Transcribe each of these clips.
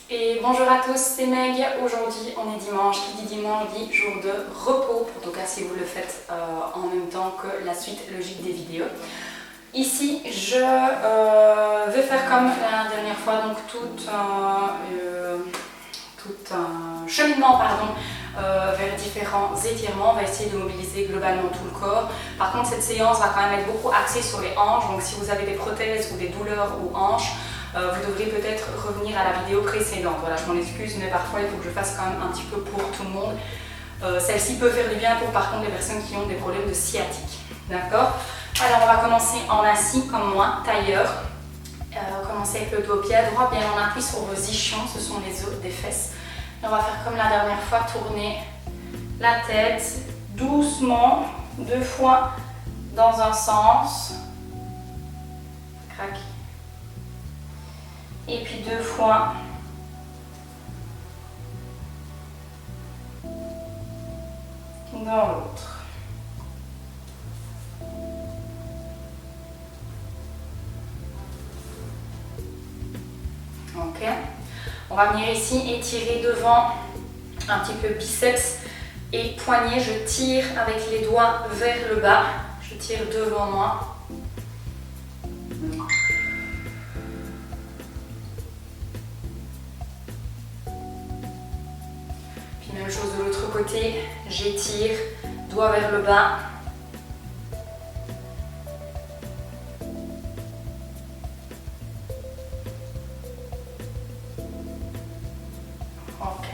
Et bonjour à tous, c'est Meg. Aujourd'hui on est dimanche, qui dit dimanche dit jour de repos, en tout cas si vous le faites en même temps que la suite logique des vidéos. Ici je vais faire comme la dernière fois, donc tout un cheminement vers différents étirements. On va essayer de mobiliser globalement tout le corps. Par contre cette séance va quand même être beaucoup axée sur les hanches, donc si vous avez des prothèses ou des douleurs aux hanches, vous devriez peut-être revenir à la vidéo précédente. Voilà, je m'en excuse, mais parfois il faut que je fasse quand même un petit peu pour tout le monde. Celle-ci peut faire du bien pour par contre les personnes qui ont des problèmes de sciatique. D'accord? Alors on va commencer en assis comme moi, tailleur. Commencez avec le dos au pied droit, bien en appui sur vos ischions, ce sont les os des fesses. Et on va faire comme la dernière fois, tourner la tête doucement, 2 fois dans un sens. Crac. Et puis 2 fois dans l'autre. Ok. On va venir ici étirer devant un petit peu biceps et poignets. Je tire avec les doigts vers le bas. Je tire devant moi. Même chose de l'autre côté, j'étire, doigt vers le bas. Ok.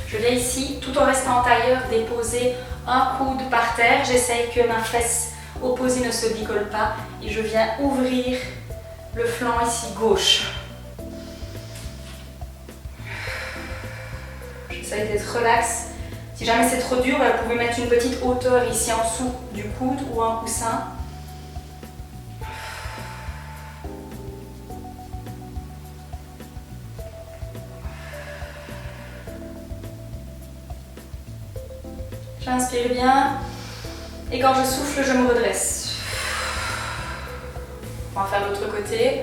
Je viens ici, tout en restant en tailleur, déposer un coude par terre. J'essaye que ma fesse opposée ne se décolle pas et je viens ouvrir le flanc ici gauche. J'essaie d'être relax. Si jamais c'est trop dur, vous pouvez mettre une petite hauteur ici en dessous du coude ou un coussin. J'inspire bien et quand je souffle, je me redresse. On va faire l'autre côté.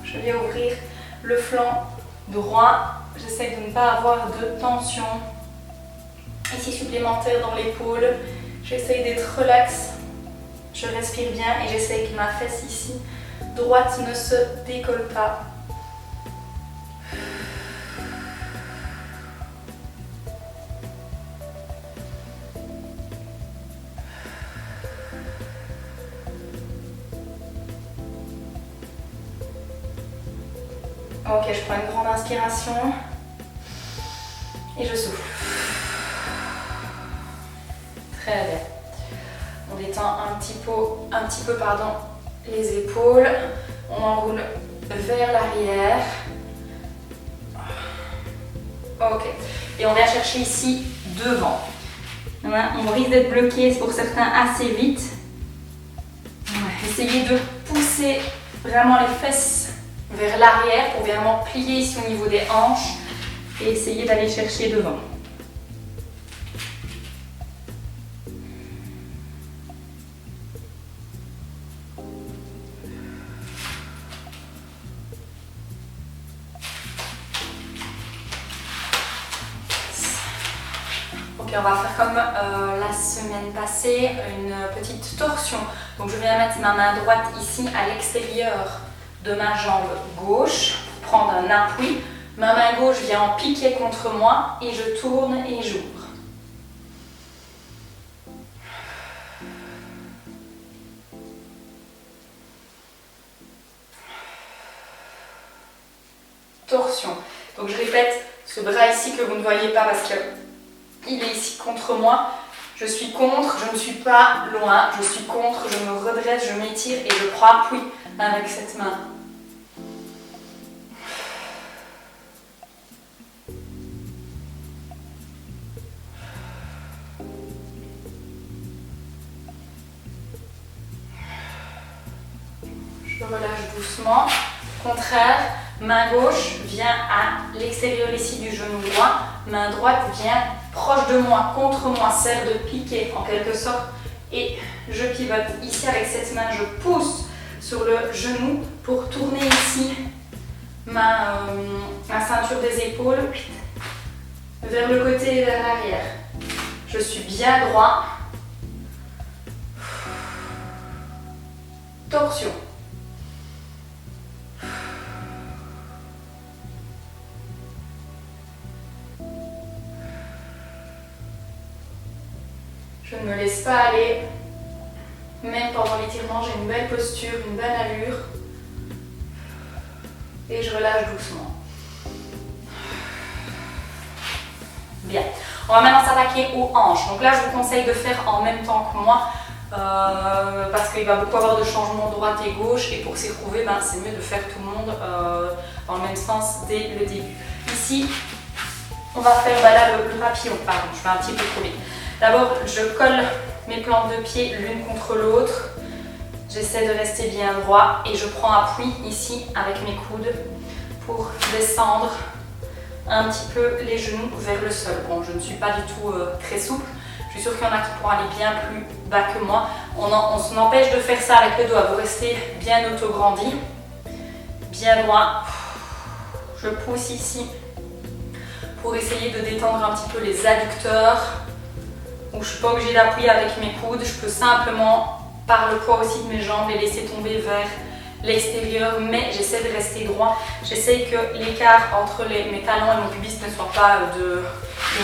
Je vais ouvrir le flanc droit. J'essaie de ne pas avoir de tension ici supplémentaire dans l'épaule. J'essaie d'être relax. Je respire bien et j'essaie que ma fesse ici droite ne se décolle pas. Ok, je prends une grande inspiration et je souffle. Très bien. On détend un petit peu les épaules. On enroule vers l'arrière. Ok. Et on vient chercher ici devant. On risque d'être bloqué pour certains assez vite. Essayez de pousser vraiment les fesses vers l'arrière pour vraiment plier ici au niveau des hanches et essayer d'aller chercher devant. Ok, on va faire comme la semaine passée, une petite torsion. Donc je viens mettre ma main droite ici à l'extérieur de ma jambe gauche, prendre un appui. Ma main gauche vient en piquer contre moi et je tourne et j'ouvre. Torsion. Donc je répète, ce bras ici que vous ne voyez pas parce qu'il est ici contre moi. Je suis contre, je ne suis pas loin, je suis contre, je me redresse, je m'étire et je prends appui avec cette main. Je relâche doucement. Contraire, main gauche vient à l'extérieur ici du genou droit, main droite vient proche de moi, contre moi, sert de piquet en quelque sorte et je pivote. Ici avec cette main, je pousse sur le genou pour tourner ici ma ceinture des épaules vers le côté et vers l'arrière. Je suis bien droit. Torsion. Je ne me laisse pas aller. Même pendant l'étirement, j'ai une belle posture, une belle allure. Et je relâche doucement. Bien. On va maintenant s'attaquer aux hanches. Donc là, je vous conseille de faire en même temps que moi. Parce qu'il va beaucoup avoir de changements droite et gauche. Et pour s'y retrouver, ben, c'est mieux de faire tout le monde dans le même sens dès le début. Ici, on va faire là, le papillon. Pardon, je fais un petit peu trop vite. D'abord, je colle mes plantes de pied l'une contre l'autre. J'essaie de rester bien droit et je prends appui ici avec mes coudes pour descendre un petit peu les genoux vers le sol. Bon, je ne suis pas du tout très souple. Je suis sûre qu'il y en a qui pourront aller bien plus bas que moi. On s'empêche de faire ça avec le doigt. Vous restez bien auto-grandi, bien droit. Je pousse ici pour essayer de détendre un petit peu les adducteurs. Donc, je ne suis pas obligée d'appuyer avec mes coudes. Je peux simplement, par le poids aussi de mes jambes, les laisser tomber vers l'extérieur, mais j'essaie de rester droit. J'essaie que l'écart entre mes talons et mon pubis ne soit pas de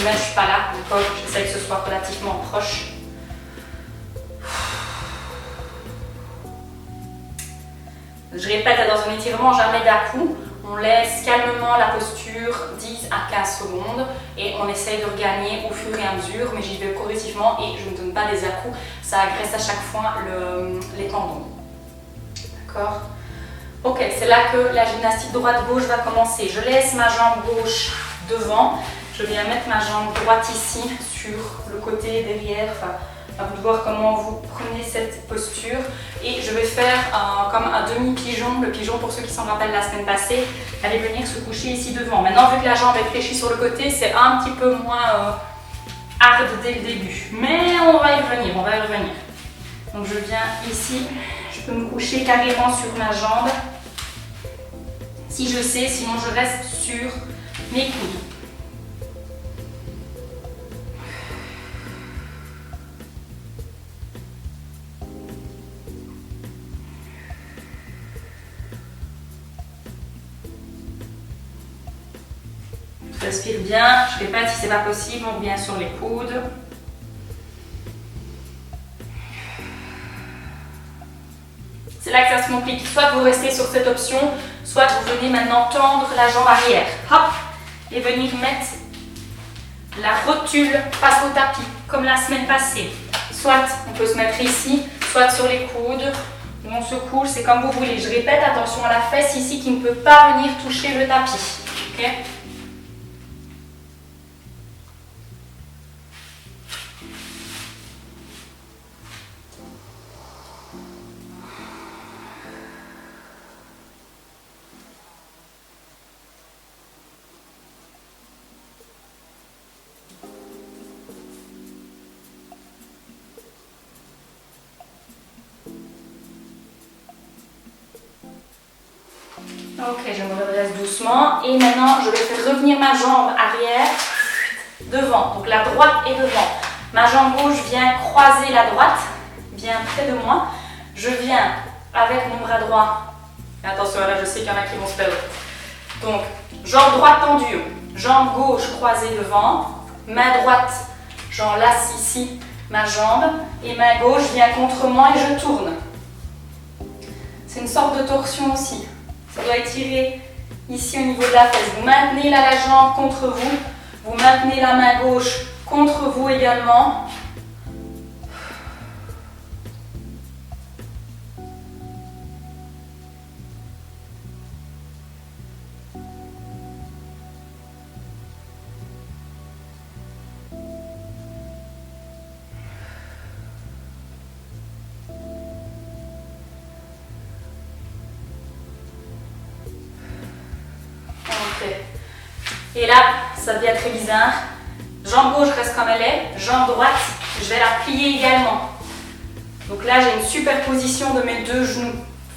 1 mètre, je suis pas là, d'accord. J'essaie que ce soit relativement proche. Je répète, dans un étirement, jamais d'à-coup. On laisse calmement la posture 10 à 15 secondes et on essaye de regagner au fur et à mesure, mais j'y vais progressivement et je ne donne pas des à-coups. Ça agresse à chaque fois les tendons. D'accord? Ok, c'est là que la gymnastique droite-gauche va commencer. Je laisse ma jambe gauche devant. Je viens mettre ma jambe droite ici sur le côté derrière. Enfin, à vous de voir comment vous prenez cette posture. Et je vais faire comme un demi-pigeon. Le pigeon, pour ceux qui s'en rappellent la semaine passée, allez venir se coucher ici devant. Maintenant, vu que la jambe est fléchie sur le côté, c'est un petit peu moins hard dès le début. Mais on va y revenir, on va y revenir. Donc je viens ici, je peux me coucher carrément sur ma jambe. Si je sais, sinon je reste sur mes coudes. Je respire bien, je répète, si c'est pas possible, on revient sur les coudes. C'est là que ça se complique. Soit vous restez sur cette option, soit vous venez maintenant tendre la jambe arrière. Hop, et venir mettre la rotule face au tapis, comme la semaine passée. Soit on peut se mettre ici, soit sur les coudes, ou on se couche, c'est comme vous voulez. Je répète, attention à la fesse ici qui ne peut pas venir toucher le tapis. Okay? Ok, je me redresse doucement et maintenant je vais faire revenir ma jambe arrière devant. Donc la droite est devant. Ma jambe gauche vient croiser la droite, vient près de moi. Je viens avec mon bras droit. Et attention, là je sais qu'il y en a qui vont se perdre. Donc jambe droite tendue, jambe gauche croisée devant, main droite, j'enlace ici ma jambe et main gauche vient contre moi et je tourne. C'est une sorte de torsion aussi. Ça doit étirer ici au niveau de la fesse. Vous maintenez là la jambe contre vous. Vous maintenez la main gauche contre vous également. Et là, ça devient très bizarre. Jambe gauche reste comme elle est. Jambe droite, je vais la plier également. Donc là, j'ai une superposition de mes deux genoux.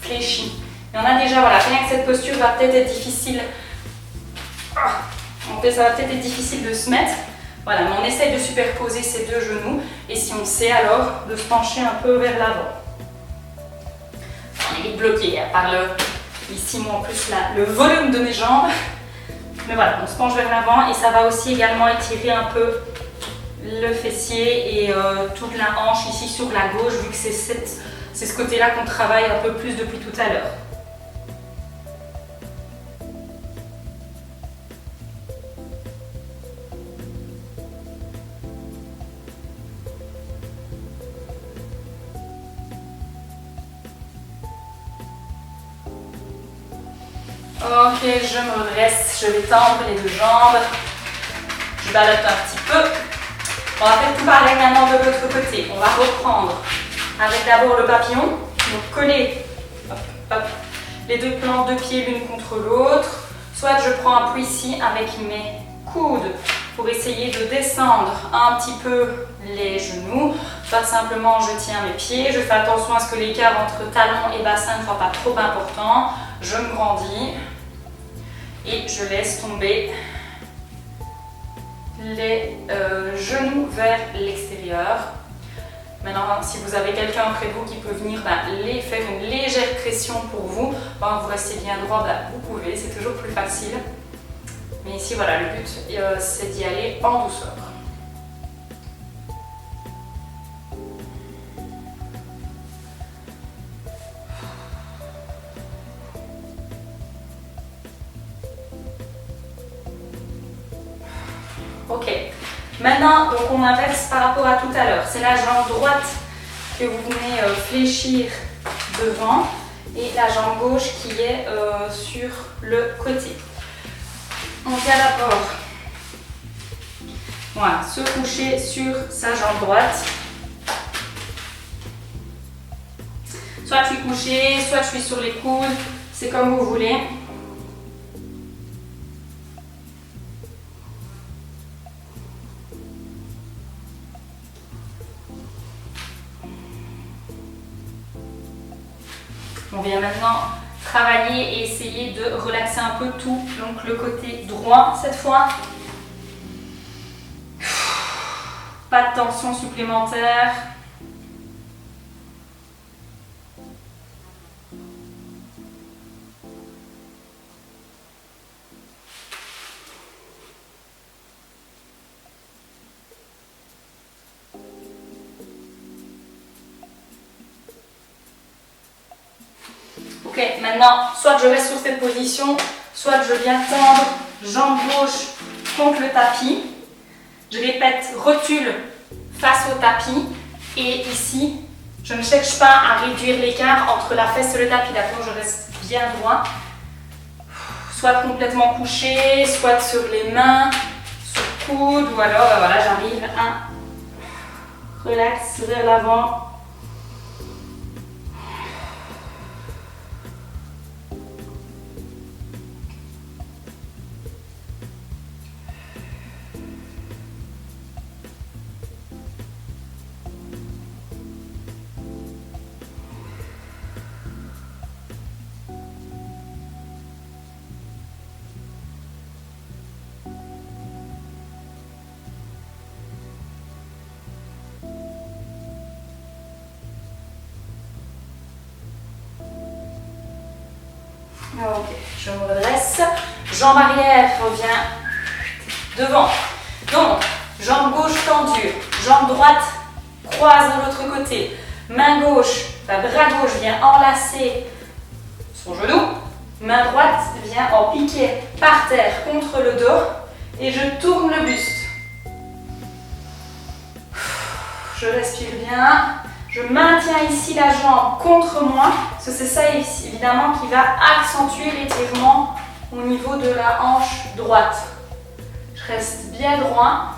fléchi. Et on a déjà, voilà, rien que cette posture va peut-être être difficile. Ça va peut-être être difficile de se mettre. Voilà, mais on essaye de superposer ces deux genoux. Et si on sait alors, de se pencher un peu vers l'avant. On est vite bloqué par ici, moi en plus, là, le volume de mes jambes. Mais voilà, on se penche vers l'avant et ça va aussi également étirer un peu le fessier et toute la hanche ici sur la gauche, vu que c'est ce côté-là qu'on travaille un peu plus depuis tout à l'heure. Ok, je me redresse, je vais tendre les deux jambes, je ballotte un petit peu. On va faire tout pareil maintenant de l'autre côté. On va reprendre avec d'abord le papillon, donc coller hop, hop, les deux plantes de pied l'une contre l'autre. Soit je prends appui ici avec mes coudes pour essayer de descendre un petit peu les genoux, soit simplement je tiens mes pieds, je fais attention à ce que l'écart entre talon et bassin ne soit pas trop important, je me grandis et je laisse tomber les genoux vers l'extérieur. Maintenant, si vous avez quelqu'un près de vous qui peut venir faire une légère pression pour vous, vous restez bien droit, vous pouvez, c'est toujours plus facile. Mais ici, voilà, le but, c'est d'y aller en douceur. Ok, maintenant, donc on inverse par rapport à tout à l'heure. C'est la jambe droite que vous venez fléchir devant et la jambe gauche qui est sur le côté. On vient d'abord se coucher sur sa jambe droite. Soit je suis couchée, soit je suis sur les coudes, c'est comme vous voulez. On vient maintenant travailler et essayer de relaxer un peu tout, donc le côté droit cette fois. Pas de tension supplémentaire. Ok, maintenant, soit je reste sur cette position, soit je viens tendre jambe gauche contre le tapis. Je répète, recule face au tapis. Et ici, je ne cherche pas à réduire l'écart entre la fesse et le tapis. D'accord, je reste bien droit. Soit complètement couché, soit sur les mains, sur le coude. Ou alors, voilà, j'arrive à relax vers l'avant. Ok, je me redresse. Jambe arrière revient devant. Donc, jambe gauche tendue, jambe droite croise de l'autre côté. Main gauche, bras gauche vient enlacer son genou. Main droite vient en piqué par terre contre le dos. Et je tourne le buste. Je respire bien. Je maintiens ici la jambe contre moi, parce que c'est ça évidemment qui va accentuer l'étirement au niveau de la hanche droite. Je reste bien droit.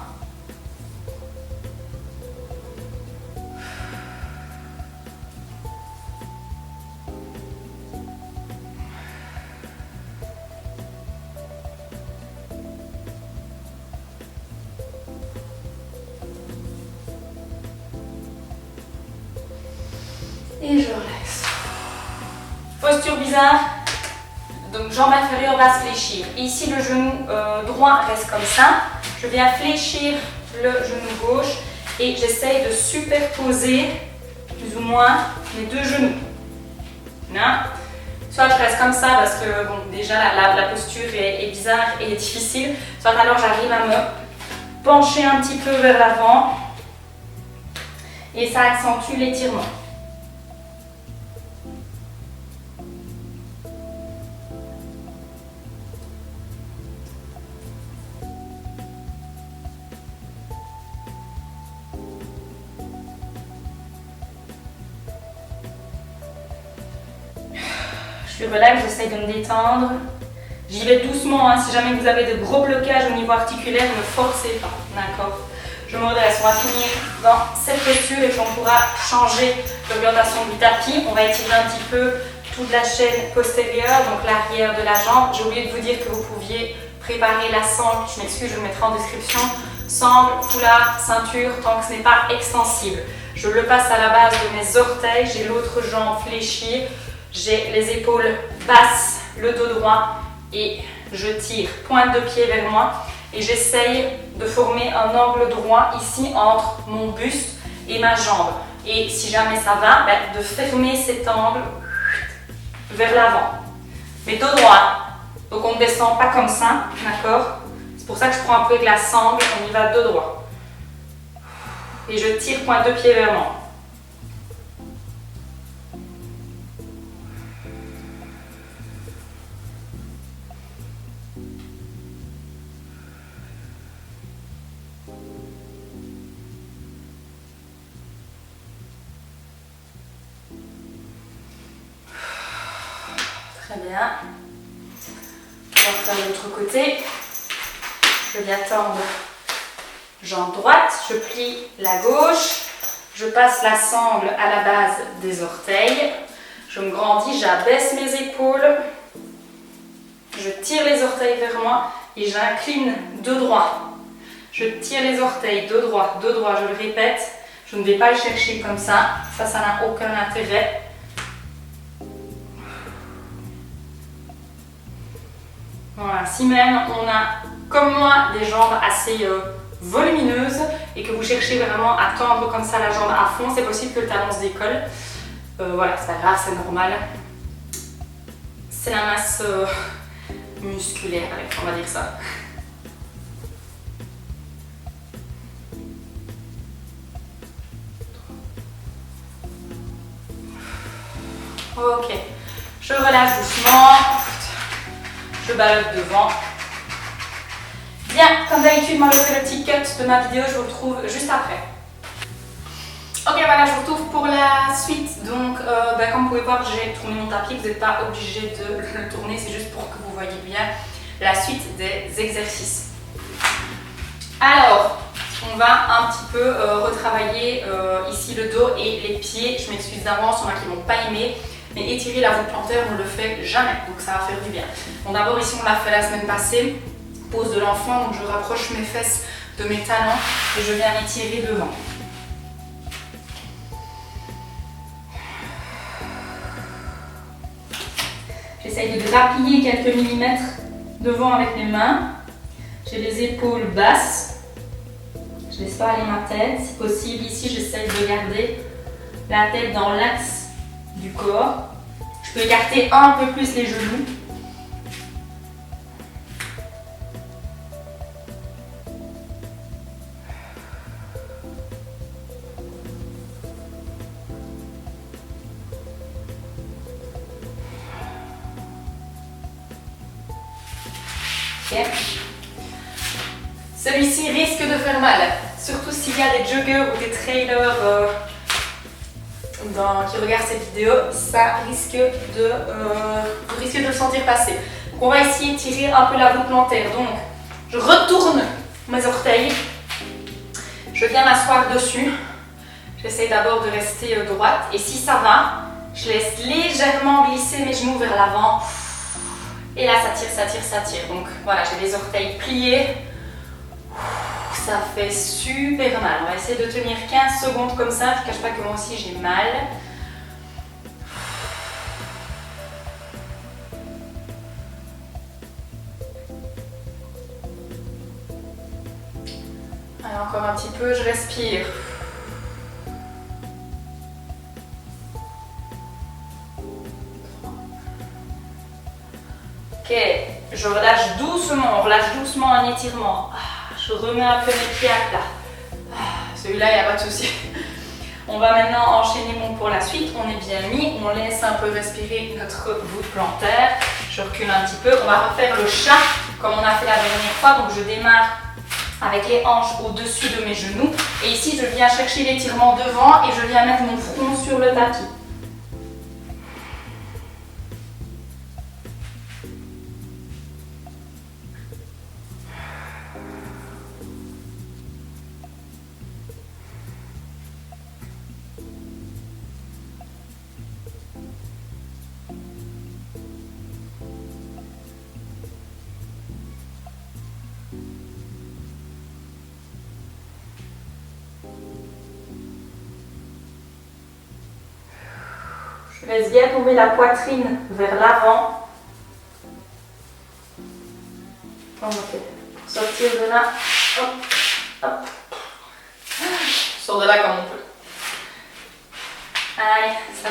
Et je relaxe. posture bizarre. Donc jambe inférieure va se fléchir. Et ici le genou droit reste comme ça. Je viens fléchir le genou gauche et j'essaye de superposer plus ou moins mes deux genoux. Là. Soit je reste comme ça parce que bon, déjà la posture est bizarre et difficile. Soit alors j'arrive à me pencher un petit peu vers l'avant et ça accentue l'étirement. Je relâche, j'essaye de me détendre. J'y vais doucement, hein. Si jamais vous avez de gros blocages au niveau articulaire, ne forcez pas, d'accord? Je me redresse, on va finir dans cette posture et puis on pourra changer l'orientation du tapis. On va étirer un petit peu toute la chaîne postérieure, donc l'arrière de la jambe. J'ai oublié de vous dire que vous pouviez préparer la sangle, je m'excuse, je le mettrai en description. Sangle, foulard, ceinture, tant que ce n'est pas extensible. Je le passe à la base de mes orteils, j'ai l'autre jambe fléchie. J'ai les épaules basses, le dos droit et je tire pointe de pied vers moi et j'essaye de former un angle droit ici entre mon buste et ma jambe. Et si jamais ça va, de fermer cet angle vers l'avant. Mais dos droit, donc on ne descend pas comme ça, d'accord? C'est pour ça que je prends un peu avec la sangle, on y va dos droit. Et je tire pointe de pied vers moi. Très bien. On va faire l'autre côté. Je viens tendre jambe droite, je plie la gauche, je passe la sangle à la base des orteils, je me grandis, j'abaisse mes épaules, je tire les orteils vers moi et j'incline dos droit. Je tire les orteils dos droit, je le répète, je ne vais pas le chercher comme ça n'a aucun intérêt. Voilà, si même on a, comme moi, des jambes assez volumineuses et que vous cherchez vraiment à tendre comme ça la jambe à fond, c'est possible que le talon se décolle. Voilà, c'est pas grave, c'est normal. C'est la masse musculaire, on va dire ça. Ok, je relâche doucement. Je ballotte devant. Bien, comme d'habitude, moi je fais le petit cut de ma vidéo, je vous retrouve juste après. Ok, voilà, je vous retrouve pour la suite. Donc, comme vous pouvez voir, j'ai tourné mon tapis, vous n'êtes pas obligé de le tourner, c'est juste pour que vous voyez bien la suite des exercices. Alors, on va un petit peu retravailler ici le dos et les pieds. Je m'excuse d'avance, il y en a qui n'ont pas aimé. Mais étirer la voûte plantaire, on ne le fait jamais, donc ça va faire du bien. Bon, d'abord ici on l'a fait la semaine passée, pose de l'enfant, donc je rapproche mes fesses de mes talons et je viens m'étirer devant. J'essaye de grappiller quelques millimètres devant avec mes mains. J'ai les épaules basses, je ne laisse pas aller ma tête. Si possible ici, j'essaye de garder la tête dans l'axe du corps. Je peux écarter un peu plus les genoux. Okay. Celui-ci risque de faire mal, surtout s'il y a des joggers ou des trailers qui regardent cette vidéo, ça risque de, vous risquez de le sentir passer. Donc on va essayer de tirer un peu la voûte plantaire. Donc je retourne mes orteils, je viens m'asseoir dessus. J'essaie d'abord de rester droite et si ça va, je laisse légèrement glisser mes genoux vers l'avant. Et là ça tire, ça tire, ça tire. Donc voilà, j'ai les orteils pliés. Ça fait super mal. On va essayer de tenir 15 secondes comme ça. Je ne cache pas que moi aussi j'ai mal. Allez, encore un petit peu, je respire. Ok, je relâche doucement, on relâche doucement un étirement. Je remets un peu mes pieds à plat. Celui-là, il n'y a pas de souci. On va maintenant enchaîner pour la suite. On est bien mis, on laisse un peu respirer notre voûte plantaire. Je recule un petit peu. On va refaire le chat comme on a fait la dernière fois. Donc je démarre avec les hanches au-dessus de mes genoux. Et ici, je viens chercher l'étirement devant et je viens mettre mon front sur le tapis. Je laisse bien tomber la poitrine vers l'avant. Ok, pour sortir de là, hop, hop. On sort de là comme on peut. Allez, ça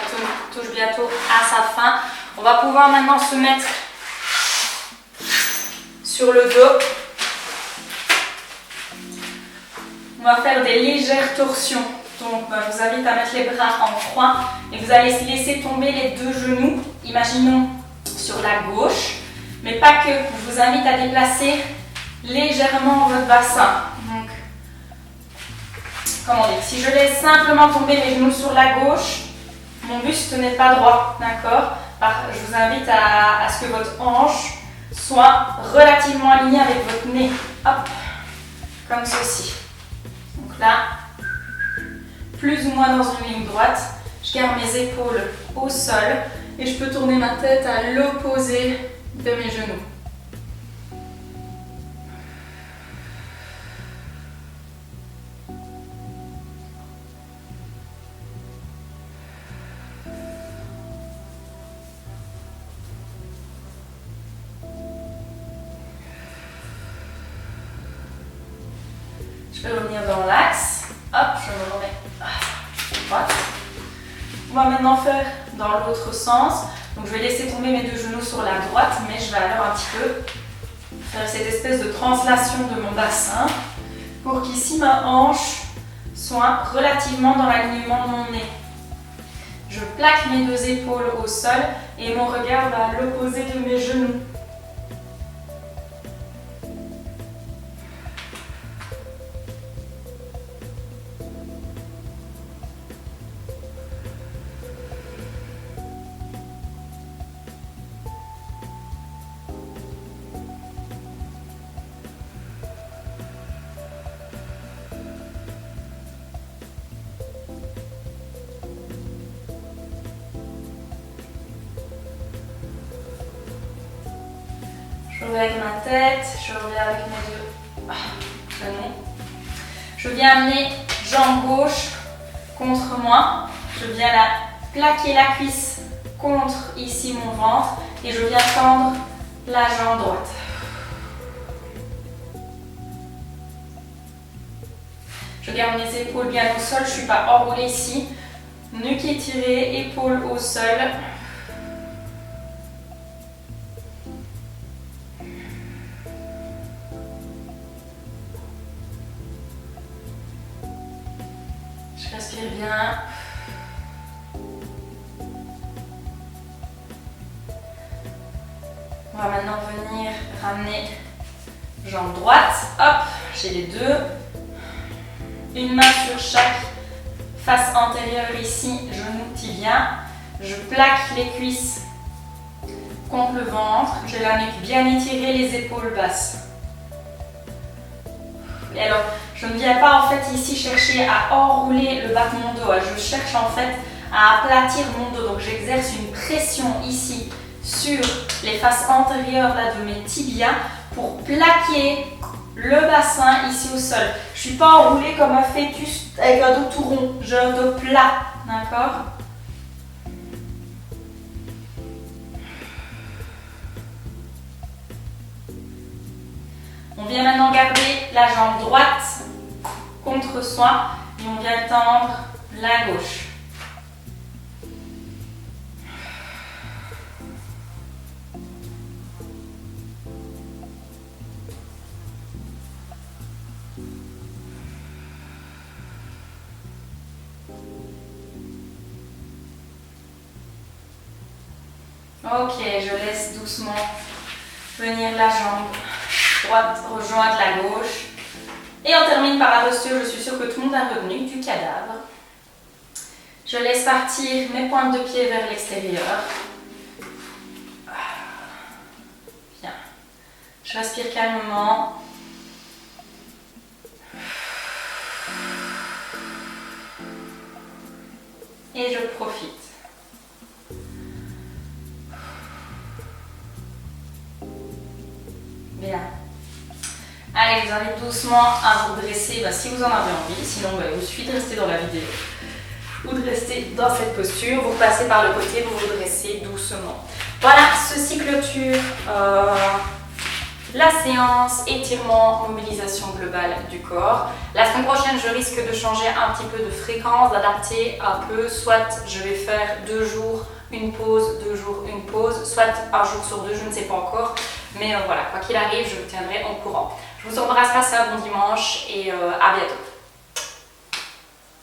touche bientôt à sa fin. On va pouvoir maintenant se mettre sur le dos. On va faire des légères torsions. Donc, je vous invite à mettre les bras en croix et vous allez laisser tomber les deux genoux, imaginons sur la gauche, mais pas que. Je vous invite à déplacer légèrement votre bassin. Donc, comment dire, si je laisse simplement tomber mes genoux sur la gauche, mon buste n'est pas droit, d'accord? Je vous invite à ce que votre hanche soit relativement alignée avec votre nez. Hop, comme ceci. Donc là, plus ou moins dans une ligne droite. Je garde mes épaules au sol et je peux tourner ma tête à l'opposé de mes genoux. Je peux revenir dans l'axe. Hop, je me remets à droite. On va maintenant faire dans l'autre sens. Donc je vais laisser tomber mes deux genoux sur la droite, mais je vais alors un petit peu faire cette espèce de translation de mon bassin pour qu'ici ma hanche soit relativement dans l'alignement de mon nez. Je plaque mes deux épaules au sol et mon regard va à l'opposé de mes genoux. Je reviens avec ma tête, je reviens avec mes deux genoux. Je viens amener jambe gauche contre moi. Je viens là plaquer la cuisse contre ici mon ventre et je viens tendre la jambe droite. Je garde mes épaules bien au sol, je ne suis pas enroulée ici. Nuque étirée, épaules au sol. Je respire bien. On va maintenant venir ramener jambe droite. Hop, j'ai les deux. Une main sur chaque face antérieure ici, genou, tibia. Je plaque les cuisses contre le ventre. J'ai la nuque bien étirée, les épaules basses. Et alors, je ne viens pas en fait ici chercher à enrouler le bas de mon dos. Je cherche en fait à aplatir mon dos. Donc j'exerce une pression ici sur les faces antérieures là, de mes tibias pour plaquer le bassin ici au sol. Je ne suis pas enroulée comme un fœtus avec un dos tout rond. J'ai un dos plat, d'accord? On vient maintenant garder la jambe droite contre soi et on vient tendre la gauche. Ok, je laisse doucement venir la jambe droite rejoindre la gauche. Et on termine par la posture, je suis sûre que tout le monde a revenu du cadavre. Je laisse partir mes pointes de pied vers l'extérieur. Bien. Je respire calmement. Et je profite. Bien. Allez, je vous invite doucement à vous dresser si vous en avez envie. Sinon, il vous suffit de rester dans la vidéo ou de rester dans cette posture. Vous passez par le côté, vous vous dressez doucement. Voilà, ceci clôture la séance étirement, mobilisation globale du corps. La semaine prochaine, je risque de changer un petit peu de fréquence, d'adapter un peu. Soit je vais faire 2 jours une pause, 2 jours une pause, soit un jour sur 2, je ne sais pas encore. Mais voilà, quoi qu'il arrive, je vous tiendrai au courant. Je vous embrasse, passez un bon dimanche et à bientôt.